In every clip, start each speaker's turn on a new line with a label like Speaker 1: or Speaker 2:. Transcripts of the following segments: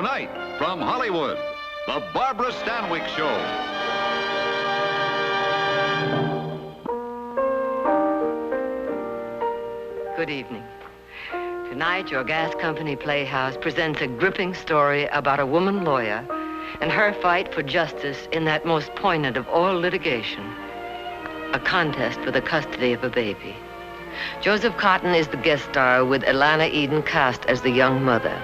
Speaker 1: Tonight, from Hollywood, the Barbara Stanwyck Show.
Speaker 2: Good evening. Tonight, your gas company playhouse presents a gripping story about a woman lawyer and her fight for justice in that most poignant of all litigation, a contest for the custody of a baby. Joseph Cotton is the guest star with Alana Eden cast as the young mother.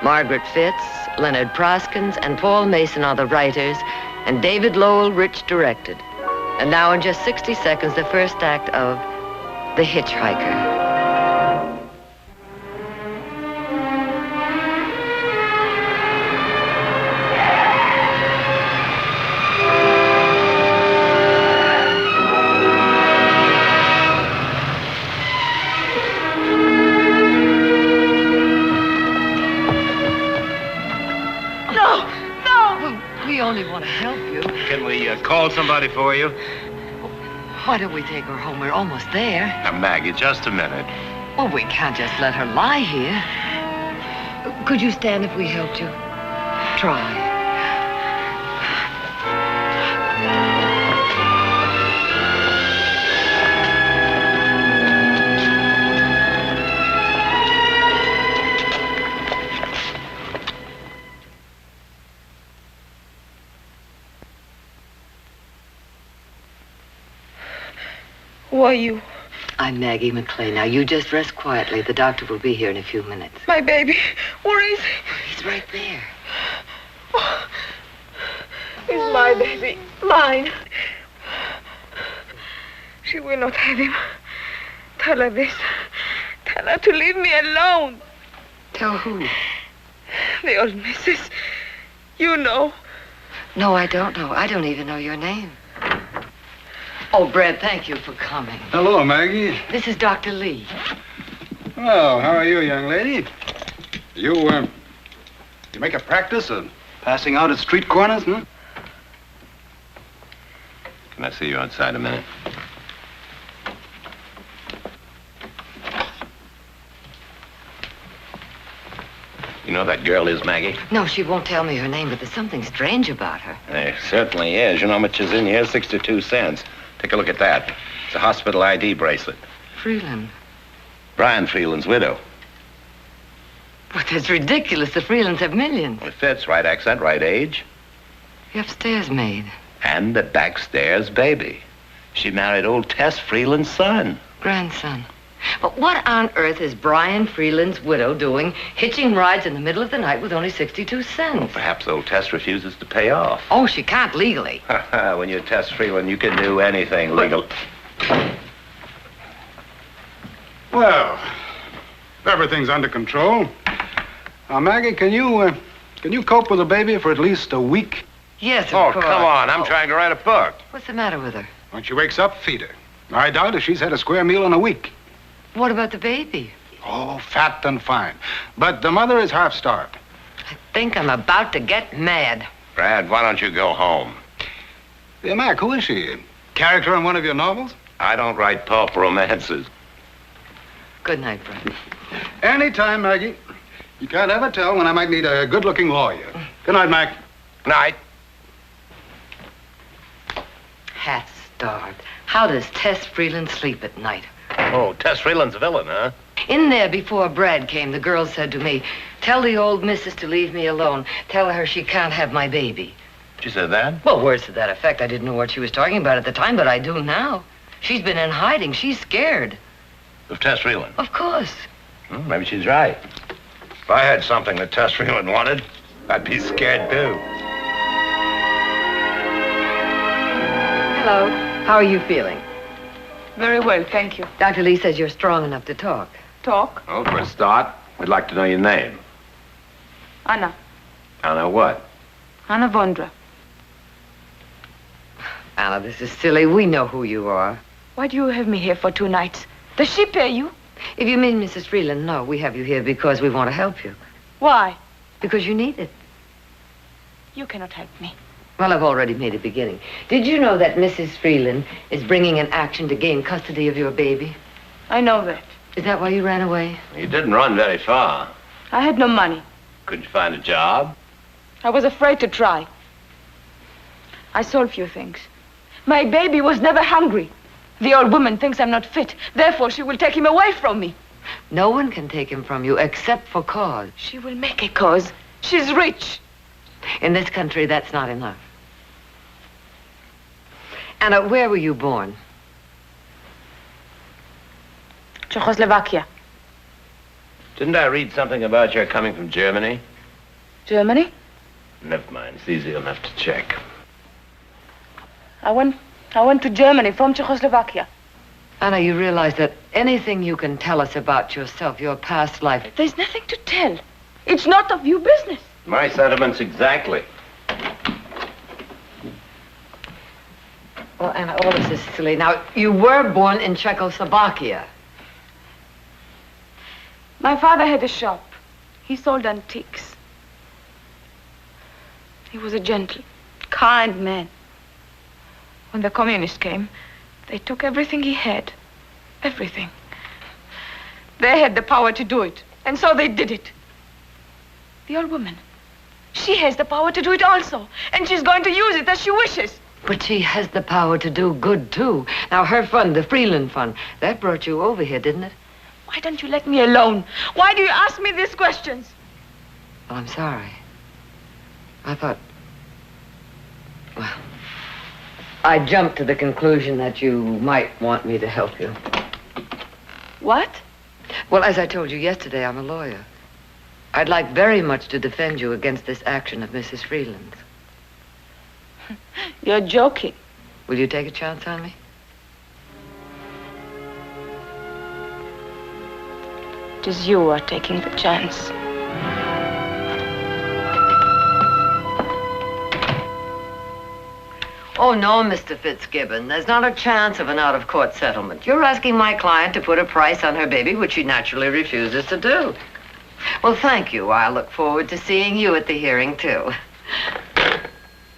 Speaker 2: Margaret Fitz, Leonard Proskins, and Paul Mason are the writers, and David Lowell Rich directed. And now in just 60 seconds, the first act of The Hitchhiker.
Speaker 3: Call somebody for you?
Speaker 2: Why don't we take her home? We're almost there.
Speaker 3: Now, Maggie, just a minute.
Speaker 2: Well, we can't just let her lie here. Could you stand if we helped you? Try.
Speaker 4: Who are you?
Speaker 2: I'm Maggie McClay. Now, you just rest quietly. The doctor will be here in a few minutes.
Speaker 4: My baby. Where is he?
Speaker 2: He's right there.
Speaker 4: Oh, he's my baby. Mine. She will not have him. Tell her this. Tell her to leave me alone.
Speaker 2: Tell who?
Speaker 4: The old missus. You know.
Speaker 2: No, I don't know. I don't even know your name. Oh, Brad, thank you for coming.
Speaker 5: Hello, Maggie.
Speaker 2: This is Dr. Lee.
Speaker 5: Well, how are you, young lady? You make a practice of passing out at street corners, huh?
Speaker 3: Can I see you outside a minute? You know that girl is Maggie?
Speaker 2: No, she won't tell me her name, but there's something strange about her.
Speaker 3: There certainly is. You know how much is in here? 62 cents. Take a look at that. It's a hospital ID bracelet.
Speaker 2: Freeland.
Speaker 3: Brian Freeland's widow.
Speaker 2: But that's ridiculous. The Freelands have millions.
Speaker 3: Well, it fits. Right accent, right age.
Speaker 2: The upstairs maid.
Speaker 3: And the backstairs baby. She married old Tess Freeland's son.
Speaker 2: Grandson. But what on earth is Brian Freeland's widow doing hitching rides in the middle of the night with only 62 cents?
Speaker 3: Well, perhaps old Tess refuses to pay off.
Speaker 2: Oh, she can't legally.
Speaker 3: When you're Tess Freeland, you can do anything legal.
Speaker 5: Well, everything's under control. Now, Maggie, can you cope with a baby for at least a week?
Speaker 2: Yes, of
Speaker 3: Oh,
Speaker 2: course.
Speaker 3: come on. I'm trying to write a book.
Speaker 2: What's the matter with her?
Speaker 5: When she wakes up, feed her. I doubt if she's had a square meal in a week.
Speaker 2: What about the baby?
Speaker 5: Oh, fat and fine. But the mother is half-starved.
Speaker 2: I think I'm about to get mad.
Speaker 3: Brad, why don't you go home?
Speaker 5: Hey, Mac, who is she? A character in one of your novels?
Speaker 3: I don't write pulp romances.
Speaker 2: Good night, Brad.
Speaker 5: Anytime, Maggie. You can't ever tell when I might need a good-looking lawyer. Good night, Mac.
Speaker 3: Night.
Speaker 2: Half-starved. How does Tess Freeland sleep at night?
Speaker 3: Oh, Tess Freeland's a villain, huh?
Speaker 2: In there before Brad came, the girl said to me, tell the old missus to leave me alone. Tell her she can't have my baby.
Speaker 3: She said that?
Speaker 2: Well, words to that effect. I didn't know what she was talking about at the time, but I do now. She's been in hiding. She's scared.
Speaker 3: Of Tess Freeland?
Speaker 2: Of course.
Speaker 3: Well, maybe she's right. If I had something that Tess Freeland wanted, I'd be scared, too.
Speaker 2: Hello. How are you feeling?
Speaker 4: Very well, thank you.
Speaker 2: Dr. Lee says you're strong enough to talk.
Speaker 4: Talk?
Speaker 3: Well, for a start, we'd like to know your name.
Speaker 4: Anna.
Speaker 3: Anna what?
Speaker 4: Anna Vondra.
Speaker 2: Anna, this is silly. We know who you are.
Speaker 4: Why do you have me here for 2 nights? Does she pay you?
Speaker 2: If you mean Mrs. Freeland, no. We have you here because we want to help you.
Speaker 4: Why?
Speaker 2: Because you need it.
Speaker 4: You cannot help me.
Speaker 2: Well, I've already made a beginning. Did you know that Mrs. Freeland is bringing an action to gain custody of your baby?
Speaker 4: I know that.
Speaker 2: Is that why you ran away?
Speaker 3: You didn't run very far.
Speaker 4: I had no money.
Speaker 3: Couldn't you find a job?
Speaker 4: I was afraid to try. I saw a few things. My baby was never hungry. The old woman thinks I'm not fit. Therefore, she will take him away from me.
Speaker 2: No one can take him from you except for cause.
Speaker 4: She will make a cause. She's rich.
Speaker 2: In this country, that's not enough. Anna, where were you born?
Speaker 4: Czechoslovakia.
Speaker 3: Didn't I read something about your coming from Germany?
Speaker 4: Germany?
Speaker 3: Never mind. It's easy enough to check.
Speaker 4: I went to Germany from Czechoslovakia.
Speaker 2: Anna, you realize that anything you can tell us about yourself, your past life...
Speaker 4: There's nothing to tell. It's not of your business.
Speaker 3: My sentiments exactly.
Speaker 2: Well, Anna, all this is silly. Now, you were born in Czechoslovakia.
Speaker 4: My father had a shop. He sold antiques. He was a gentle, kind man. When the communists came, they took everything he had. Everything. They had the power to do it, and so they did it. The old woman, she has the power to do it also, and she's going to use it as she wishes.
Speaker 2: But she has the power to do good, too. Now, her fund, the Freeland Fund, that brought you over here, didn't it?
Speaker 4: Why don't you let me alone? Why do you ask me these questions?
Speaker 2: Well, I'm sorry. I thought... Well, I jumped to the conclusion that you might want me to help you.
Speaker 4: What?
Speaker 2: Well, as I told you yesterday, I'm a lawyer. I'd like very much to defend you against this action of Mrs. Freeland's.
Speaker 4: You're joking.
Speaker 2: Will you take a chance on me?
Speaker 4: It is you who are taking the chance.
Speaker 2: Oh, no, Mr. Fitzgibbon. There's not a chance of an out-of-court settlement. You're asking my client to put a price on her baby, which she naturally refuses to do. Well, thank you. I'll look forward to seeing you at the hearing, too.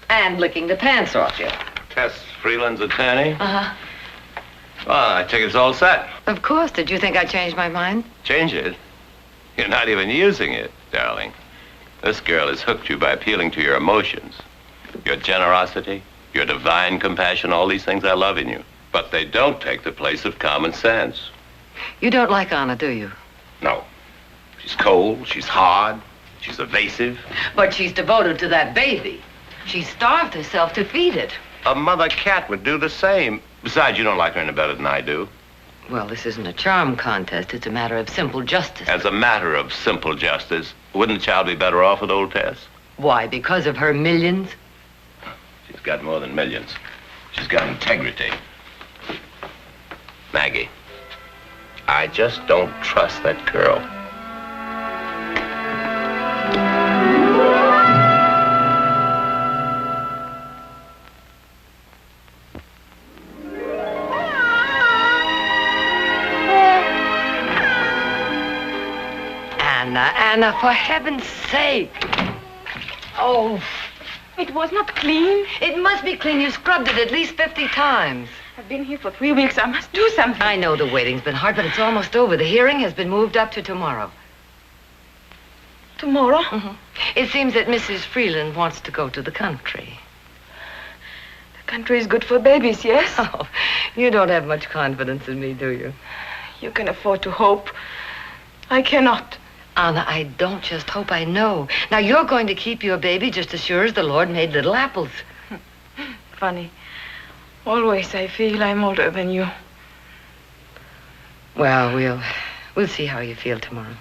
Speaker 2: And licking the pants off you.
Speaker 3: Tess Freeland's attorney?
Speaker 2: Uh-huh.
Speaker 3: Well, I think it's all set.
Speaker 2: Of course. Did you think I changed my mind?
Speaker 3: Change it? You're not even using it, darling. This girl has hooked you by appealing to your emotions. Your generosity, your divine compassion, all these things I love in you. But they don't take the place of common sense.
Speaker 2: You don't like Anna, do you?
Speaker 3: No. She's cold, she's hard, she's evasive.
Speaker 2: But she's devoted to that baby. She starved herself to feed it.
Speaker 3: A mother cat would do the same. Besides, you don't like her any better than I do.
Speaker 2: Well, this isn't a charm contest. It's a matter of simple justice.
Speaker 3: As a matter of simple justice, wouldn't the child be better off with old Tess?
Speaker 2: Why? Because of her millions?
Speaker 3: She's got more than millions. She's got integrity. Maggie, I just don't trust that girl.
Speaker 2: Anna, for heaven's sake. Oh.
Speaker 4: It was not clean.
Speaker 2: It must be clean. You scrubbed it at least 50 times.
Speaker 4: I've been here for 3 weeks. I must do something.
Speaker 2: I know the waiting's been hard, but it's almost over. The hearing has been moved up to tomorrow.
Speaker 4: Tomorrow?
Speaker 2: Mm-hmm. It seems that Mrs. Freeland wants to go to the country.
Speaker 4: The country is good for babies, yes?
Speaker 2: Oh, you don't have much confidence in me, do you?
Speaker 4: You can afford to hope. I cannot.
Speaker 2: Anna, I don't just hope, I know. Now, you're going to keep your baby just as sure as the Lord made little apples.
Speaker 4: Funny. Always I feel I'm older than you.
Speaker 2: Well, we'll see how you feel tomorrow.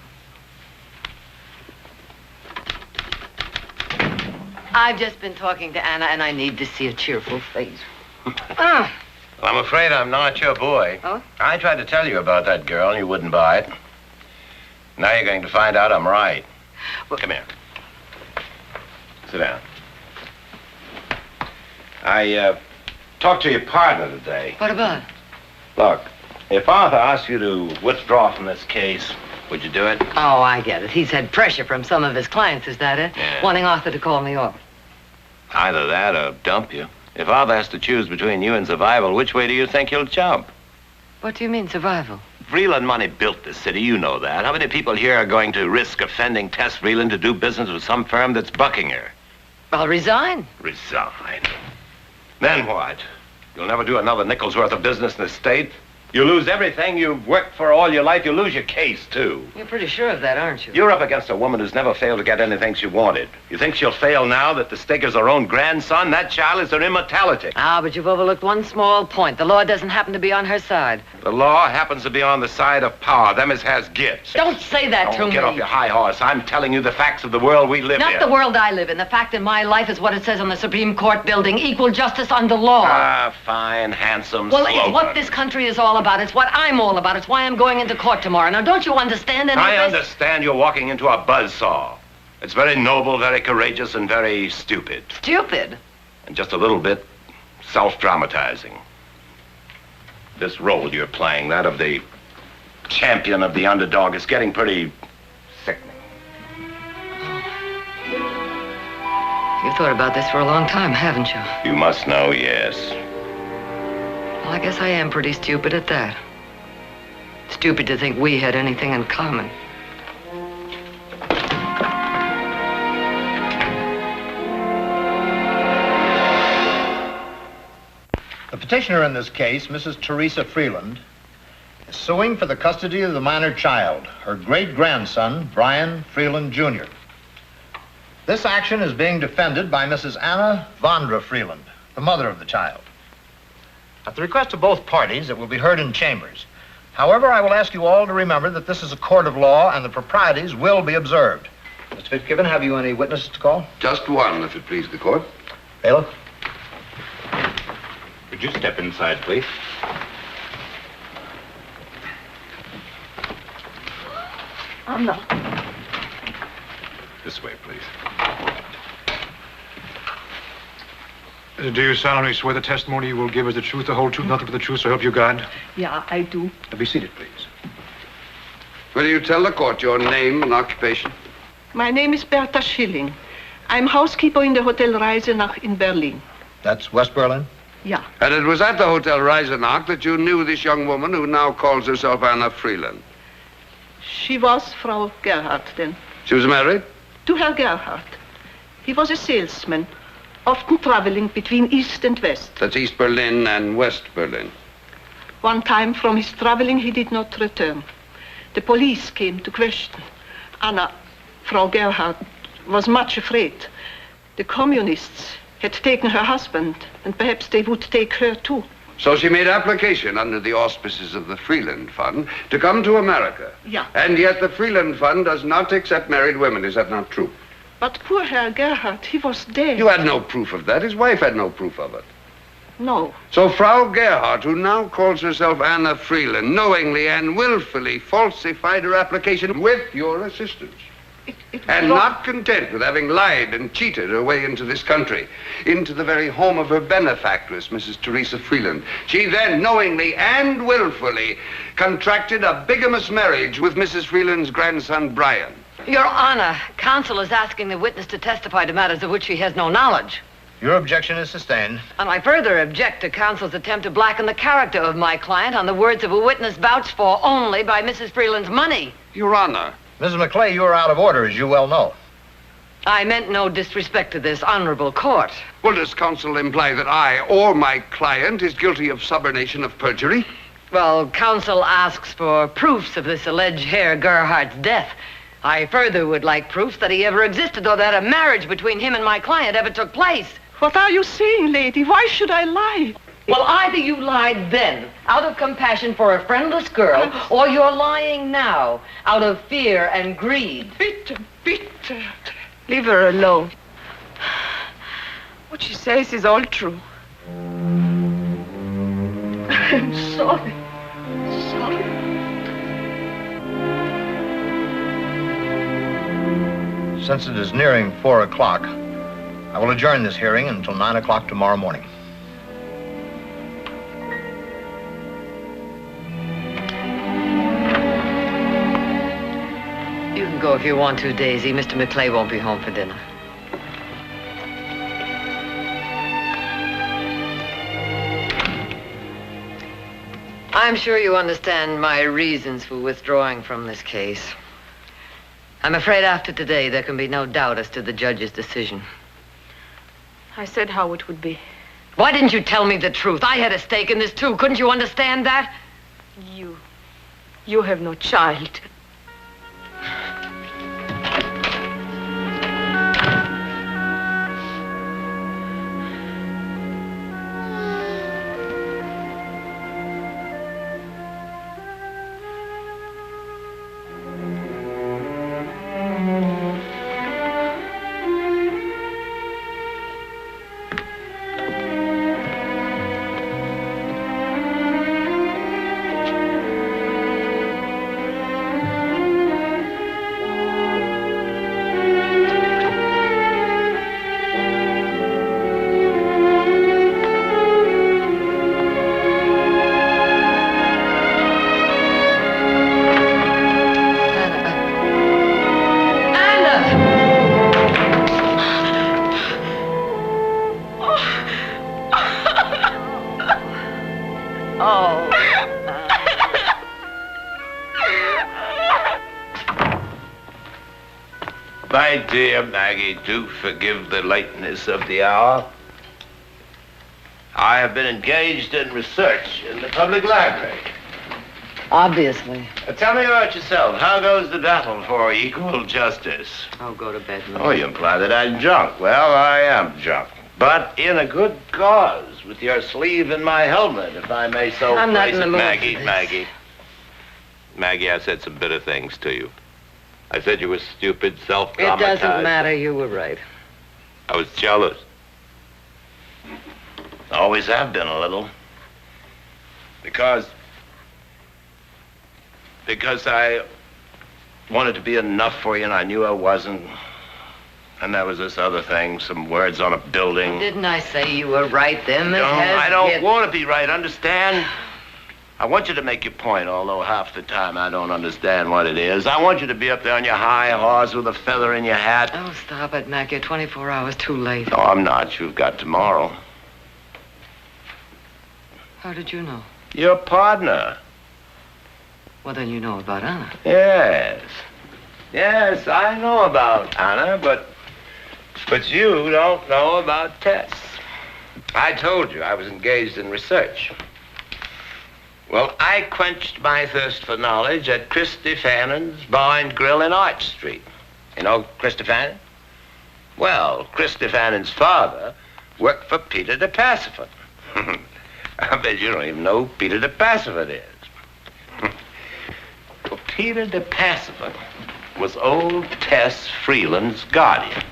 Speaker 2: I've just been talking to Anna, and I need to see a cheerful face.
Speaker 3: Well, I'm afraid I'm not your boy.
Speaker 2: Oh?
Speaker 3: I tried to tell you about that girl, and you wouldn't buy it. Now you're going to find out I'm right. Well, come here. Sit down. I talked to your partner today.
Speaker 2: What about?
Speaker 3: Look, if Arthur asked you to withdraw from this case, would you do it?
Speaker 2: Oh, I get it. He's had pressure from some of his clients, is that it?
Speaker 3: Yeah.
Speaker 2: Wanting Arthur to call me off.
Speaker 3: Either that or dump you. If Arthur has to choose between you and survival, which way do you think he'll jump?
Speaker 2: What do you mean, survival?
Speaker 3: Freeland money built this city, you know that. How many people here are going to risk offending Tess Freeland to do business with some firm that's bucking her?
Speaker 2: I'll resign.
Speaker 3: Resign? Then what? You'll never do another nickel's worth of business in the state? You lose everything you've worked for all your life. You lose your case, too.
Speaker 2: You're pretty sure of that, aren't you?
Speaker 3: You're up against a woman who's never failed to get anything she wanted. You think she'll fail now that the stake is her own grandson? That child is her immortality.
Speaker 2: Ah, but you've overlooked one small point. The law doesn't happen to be on her side.
Speaker 3: The law happens to be on the side of power. Them as has gifts.
Speaker 2: Don't say that to me.
Speaker 3: Get off your high horse. I'm telling you the facts of the world we live in.
Speaker 2: Not the world I live in. The fact in my life is what it says on the Supreme Court building. Equal justice under law.
Speaker 3: Ah, fine, handsome
Speaker 2: Well,
Speaker 3: slogan.
Speaker 2: it's what this country is all about. It's what I'm all about. It's why I'm going into court tomorrow. Now, don't you understand any of this?
Speaker 3: I understand you're walking into a buzzsaw. It's very noble, very courageous, and very stupid.
Speaker 2: Stupid?
Speaker 3: And just a little bit self-dramatizing. This role you're playing, that of the champion of the underdog, is getting pretty sickening.
Speaker 2: You've thought about this for a long time, haven't you?
Speaker 3: You must know, yes.
Speaker 2: Well, I guess I am pretty stupid at that. Stupid to think we had anything in common.
Speaker 6: The petitioner in this case, Mrs. Teresa Freeland, is suing for the custody of the minor child, her great-grandson, Brian Freeland, Jr. This action is being defended by Mrs. Anna Vondra Freeland, the mother of the child. At the request of both parties, it will be heard in chambers. However, I will ask you all to remember that this is a court of law and the proprieties will be observed. Mr. Fitzgibbon, have you any witnesses to call?
Speaker 7: Just one, if it please the court.
Speaker 6: Bailiff?
Speaker 5: Would you step inside, please?
Speaker 4: No.
Speaker 5: This way, please. Do you solemnly swear the testimony you will give is the truth, the whole truth, nothing but the truth, so help you God?
Speaker 4: Yeah, I do.
Speaker 5: Be seated, please.
Speaker 7: Will you tell the court your name and occupation?
Speaker 8: My name is Bertha Schilling. I'm housekeeper in the Hotel Reisenach in Berlin.
Speaker 6: That's West Berlin?
Speaker 8: Yeah.
Speaker 7: And it was at the Hotel Reisenach that you knew this young woman who now calls herself Anna Freeland.
Speaker 8: She was Frau Gerhardt then.
Speaker 7: She was married?
Speaker 8: To Herr Gerhardt. He was a salesman, often traveling between East and West.
Speaker 7: That's East Berlin and West Berlin.
Speaker 8: One time from his traveling, he did not return. The police came to question. Anna, Frau Gerhardt, was much afraid. The communists had taken her husband, and perhaps they would take her too.
Speaker 7: So she made application under the auspices of the Freeland Fund to come to America.
Speaker 8: Yeah.
Speaker 7: And yet the Freeland Fund does not accept married women. Is that not true?
Speaker 8: But poor Herr Gerhardt, he was dead.
Speaker 7: You had no proof of that. His wife had no proof of it.
Speaker 8: No.
Speaker 7: So Frau Gerhardt, who now calls herself Anna Freeland, knowingly and willfully falsified her application with your assistance. And not content with having lied and cheated her way into this country, into the very home of her benefactress, Mrs. Teresa Freeland, she then knowingly and willfully contracted a bigamous marriage with Mrs. Freeland's grandson, Brian.
Speaker 2: Your Honor, counsel is asking the witness to testify to matters of which he has no knowledge.
Speaker 6: Your objection is sustained.
Speaker 2: And I further object to counsel's attempt to blacken the character of my client on the words of a witness vouched for only by Mrs. Freeland's money.
Speaker 7: Your Honor.
Speaker 6: Mrs. McClay, you are out of order, as you well know.
Speaker 2: I meant no disrespect to this honorable court.
Speaker 7: Well, does counsel imply that I or my client is guilty of subornation of perjury?
Speaker 2: Well, counsel asks for proofs of this alleged Herr Gerhardt's death. I further would like proofs that he ever existed or that a marriage between him and my client ever took place.
Speaker 8: What are you saying, lady? Why should I lie?
Speaker 2: Well, either you lied then, out of compassion for a friendless girl, or you're lying now, out of fear and greed.
Speaker 8: Bitte, bitte.
Speaker 4: Leave her alone. What she says is all true.
Speaker 8: I'm sorry. Sorry.
Speaker 6: Since it is nearing 4 o'clock, I will adjourn this hearing until 9 o'clock tomorrow morning.
Speaker 2: You can go if you want to, Daisy. Mr. McClay won't be home for dinner. I'm I'm sure you understand my reasons for withdrawing from this case. I'm afraid after today there can be no doubt as to the judge's decision.
Speaker 4: I said how it would be.
Speaker 2: Why didn't you tell me the truth? I had a stake in this too. Couldn't you understand that?
Speaker 4: You have no child.
Speaker 3: My dear Maggie, do forgive the lateness of the hour. I have been engaged in research in the public library.
Speaker 2: Obviously.
Speaker 3: Tell me about yourself. How goes the battle for equal justice?
Speaker 2: I'll go to bed now.
Speaker 3: Oh, you imply that I'm drunk. Well, I am drunk. But in a good cause, with your sleeve in my helmet, if I may so
Speaker 2: I'm not
Speaker 3: phrase
Speaker 2: in the
Speaker 3: it.
Speaker 2: mood
Speaker 3: Maggie,
Speaker 2: for this.
Speaker 3: Maggie. Maggie, I said some bitter things to you. I said you were stupid,
Speaker 2: It
Speaker 3: self-traumatized.
Speaker 2: doesn't matter. You were right.
Speaker 3: I was jealous. Always have been a little. Because I wanted to be enough for you and I knew I wasn't. And there was this other thing, some words on a building.
Speaker 2: Didn't I say you were right then?
Speaker 3: No, I don't want to be right, understand? I want you to make your point, although half the time I don't understand what it is. I want you to be up there on your high horse with a feather in your hat.
Speaker 2: Oh, stop it, Mac. You're 24 hours too late.
Speaker 3: No, I'm not. You've got tomorrow.
Speaker 2: How did you know?
Speaker 3: Your partner.
Speaker 2: Well, then you know about Anna.
Speaker 3: Yes. Yes, I know about Anna, but you don't know about Tess. I told you I was engaged in research. Well, I quenched my thirst for knowledge at Christy Fannon's Bar and Grill in Arch Street. You know Christy Fannon? Well, Christy Fannon's father worked for Peter de Passifant. I bet you don't even know who Peter de Passifant is. Well, Peter de Passifant was old Tess Freeland's guardian.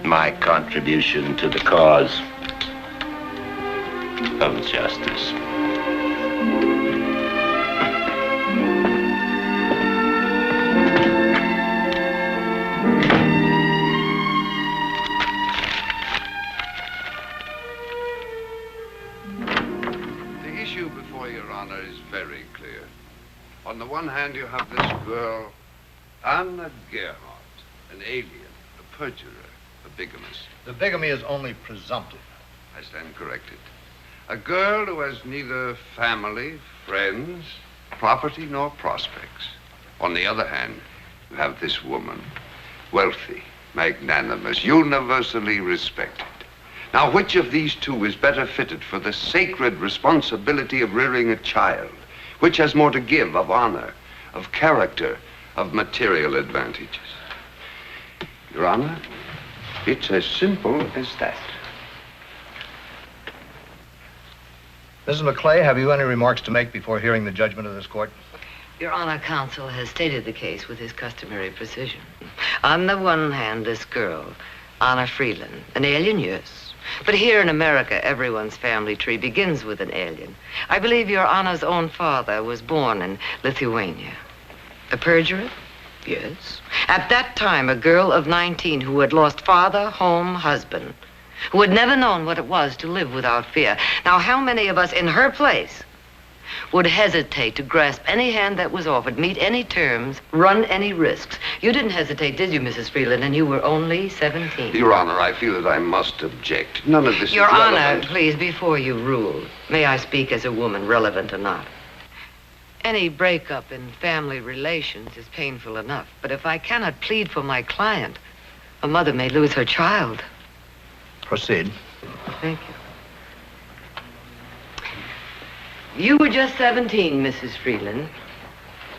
Speaker 3: My contribution to the cause of justice.
Speaker 7: The issue before Your Honor is very clear. On the one hand, you have this girl, Anna Gerhardt, an alien, a perjurer, a bigamist.
Speaker 6: The bigamy is only presumptive.
Speaker 7: I stand corrected. A girl who has neither family, friends, property, nor prospects. On the other hand, you have this woman, wealthy, magnanimous, universally respected. Now, which of these two is better fitted for the sacred responsibility of rearing a child? Which has more to give of honor, of character, of material advantages? Your Honor, it's as simple as that.
Speaker 6: Mrs. McClay, have you any remarks to make before hearing the judgment of this court?
Speaker 2: Your Honor, counsel has stated the case with his customary precision. On the one hand, this girl, Anna Freeland, an alien, yes. But here in America, everyone's family tree begins with an alien. I believe Your Honor's own father was born in Lithuania. A perjurer? Yes. At that time, a girl of 19 who had lost father, home, husband, who had never known what it was to live without fear. Now, how many of us in her place would hesitate to grasp any hand that was offered, meet any terms, run any risks? You didn't hesitate, did you, Mrs. Freeland? And you were only 17.
Speaker 7: Your Honor, I feel that I must object. None of this
Speaker 2: Your
Speaker 7: is
Speaker 2: Honor,
Speaker 7: relevant.
Speaker 2: please, before you rule, may I speak as a woman, relevant or not? Any breakup in family relations is painful enough, but if I cannot plead for my client, a mother may lose her child.
Speaker 6: Proceed.
Speaker 2: Thank you. You were just 17, Mrs. Freeland.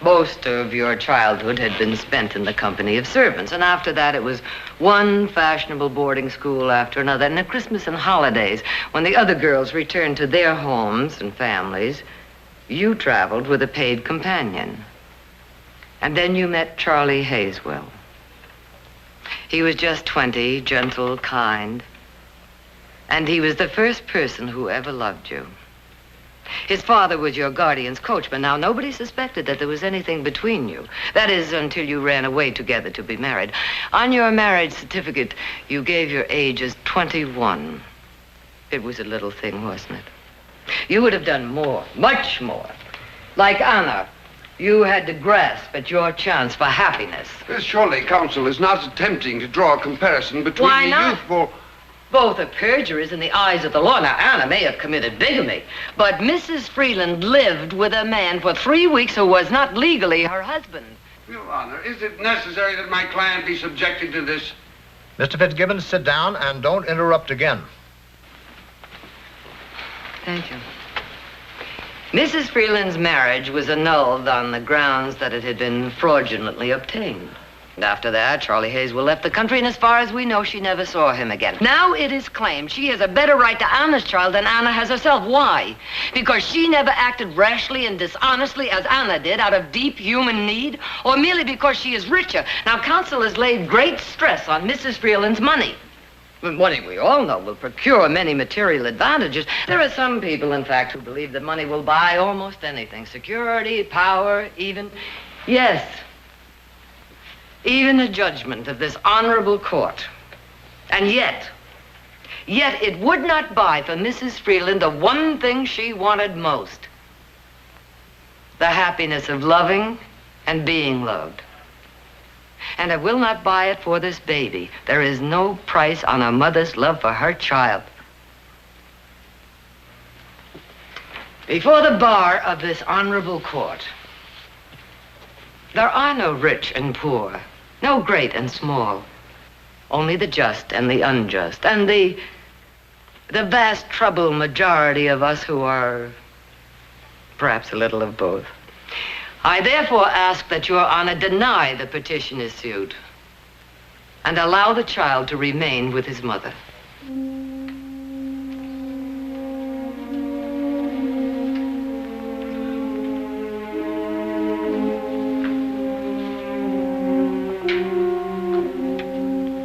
Speaker 2: Most of your childhood had been spent in the company of servants, and after that it was one fashionable boarding school after another. And at Christmas and holidays, when the other girls returned to their homes and families, you traveled with a paid companion. And then you met Charlie Hayswell. He was just 20, gentle, kind, and he was the first person who ever loved you. His father was your guardian's coachman. Now, nobody suspected that there was anything between you. That is, until you ran away together to be married. On your marriage certificate, you gave your age as 21. It was a little thing, wasn't it? You would have done more, much more. Like Anna, you had to grasp at your chance for happiness.
Speaker 7: Surely counsel is not attempting to draw a comparison between
Speaker 2: Why
Speaker 7: the
Speaker 2: not?
Speaker 7: youthful...
Speaker 2: Both are perjurers in the eyes of the law. Now, Anna may have committed bigamy, but Mrs. Freeland lived with a man for 3 weeks who was not legally her husband.
Speaker 7: Your Honor, is it necessary that my client be subjected to this?
Speaker 6: Mr. Fitzgibbons, sit down and don't interrupt again.
Speaker 2: Thank you. Mrs. Freeland's marriage was annulled on the grounds that it had been fraudulently obtained. And after that, Charlie Hayswell left the country, and as far as we know, she never saw him again. Now it is claimed she has a better right to Anna's child than Anna has herself. Why? Because she never acted rashly and dishonestly as Anna did out of deep human need, or merely because she is richer. Now, counsel has laid great stress on Mrs. Freeland's money. Money, we all know, will procure many material advantages. There are some people, in fact, who believe that money will buy almost anything. Security, power, even... Yes, even the judgment of this honorable court. And yet it would not buy for Mrs. Freeland the one thing she wanted most. The happiness of loving and being loved. And it will not buy it for this baby. There is no price on a mother's love for her child. Before the bar of this honorable court, there are no rich and poor, no great and small, only the just and the unjust, and the vast troubled majority of us who are perhaps a little of both. I therefore ask that Your Honor deny the petitioner's suit and allow the child to remain with his mother.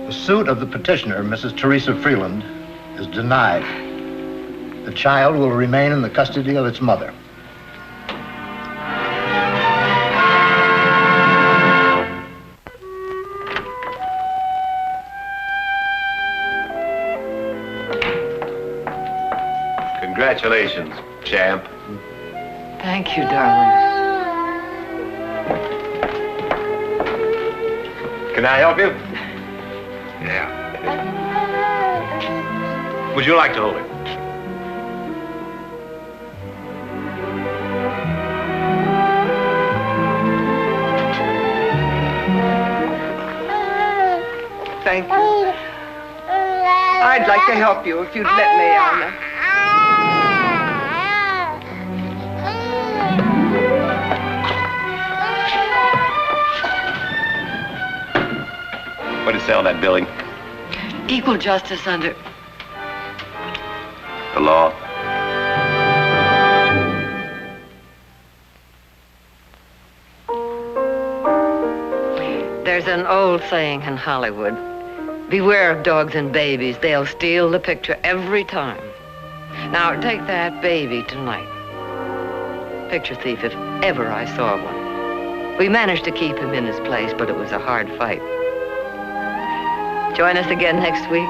Speaker 6: The suit of the petitioner, Mrs. Teresa Freeland, is denied. The child will remain in the custody of its mother.
Speaker 3: Congratulations, champ.
Speaker 2: Thank you, darling.
Speaker 3: Can I help you?
Speaker 7: Yeah.
Speaker 3: Would you like to hold it?
Speaker 8: Thank you. I'd like to help you if you'd let me, Anna.
Speaker 3: What did it say on that billing?
Speaker 2: Equal justice under...
Speaker 3: The law?
Speaker 2: There's an old saying in Hollywood, beware of dogs and babies. They'll steal the picture every time. Now, take that baby tonight. Picture thief, if ever I saw one. We managed to keep him in his place, but it was a hard fight. Join us again next week.